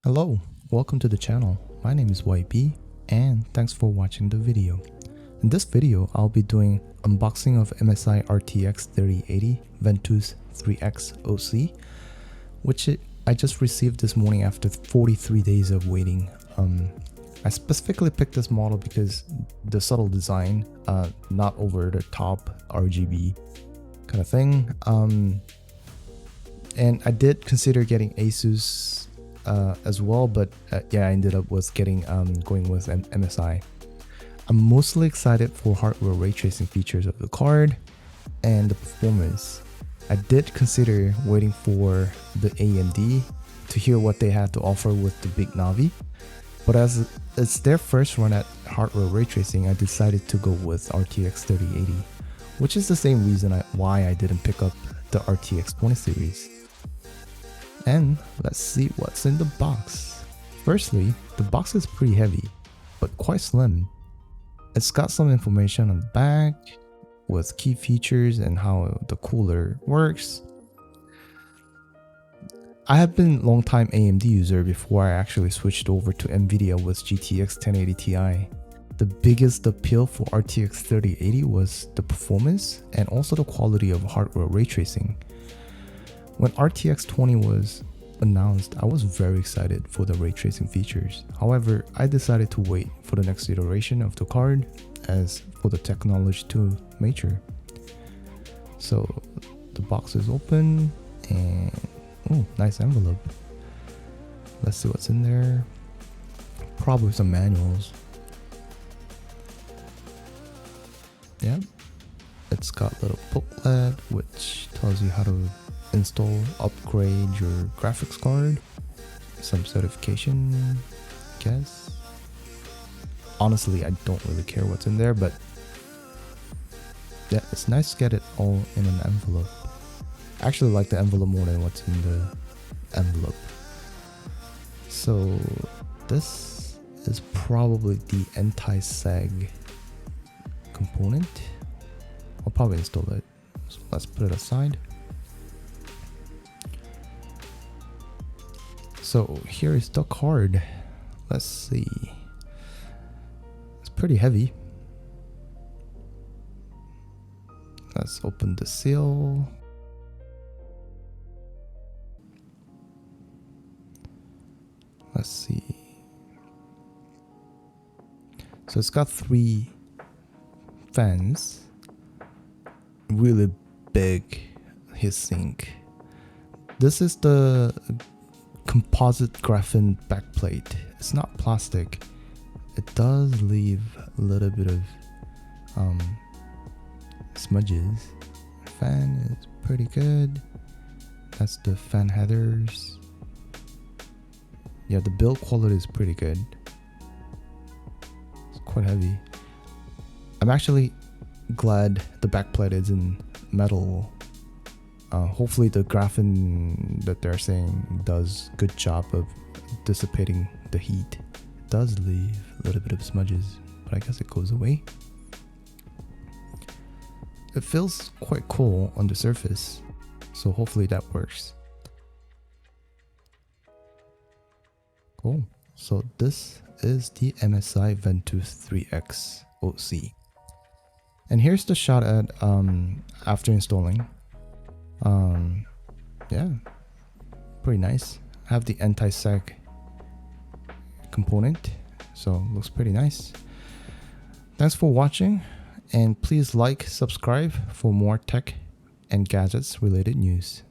Hello, welcome to the channel. My name is YB and thanks for watching the video. In this video, I'll be doing unboxing of MSI RTX3080 Ventus 3X OC, which I just received this morning after 43 days of waiting. I specifically picked this model because the subtle design, not over the top RGB kind of thing. And I did consider getting Asus as well, but yeah, I ended up with getting going with MSI. I'm mostly excited for hardware ray tracing features of the card and the performance. I did consider waiting for the AMD to hear what they had to offer with the Big Navi, but as it's their first run at hardware ray tracing, I decided to go with RTX3080, which is the same reason why I didn't pick up the RTX20 series. And let's see what's in the box. Firstly, the box is pretty heavy, but quite slim. It's got some information on the back with key features and how the cooler works. I have been a long-time AMD user before I actually switched over to NVIDIA with GTX1080 Ti. The biggest appeal for RTX 3080 was the performance and also the quality of hardware ray tracing. When RTX 20 was announced, I was very excited for the ray tracing features. However, I decided to wait for the next iteration of the card as for the technology to mature. So the box is open and oh, nice envelope. Let's see what's in there. Probably some manuals. Yeah, it's got a little booklet which tells you how to install, upgrade your graphics card, some certification, I guess. Honestly, I don't really care what's in there, but yeah, it's nice to get it all in an envelope. I actually like the envelope more than what's in the envelope. So this is probably the anti-sag component. I'll probably install it. So let's put it aside. So here is the card. Let's see. It's pretty heavy. Let's open the seal. Let's see. So it's got 3 fans. Really big heatsink. This is the composite graphene backplate. It's not plastic. It does leave a little bit of smudges. Fan is pretty good. That's the fan headers. Yeah, the build quality is pretty good. It's quite heavy. I'm actually glad the backplate is in metal. Hopefully the graphene that they're saying does good job of dissipating the heat. It does leave a little bit of smudges, but I guess it goes away. It feels quite cool on the surface, so hopefully that works. Cool. So this is the MSI Ventus 3X OC. And here's the shot at after installing. Yeah, pretty nice. I have the anti-sag component, so looks pretty nice. Thanks for watching, and please like, subscribe for more tech and gadgets related news.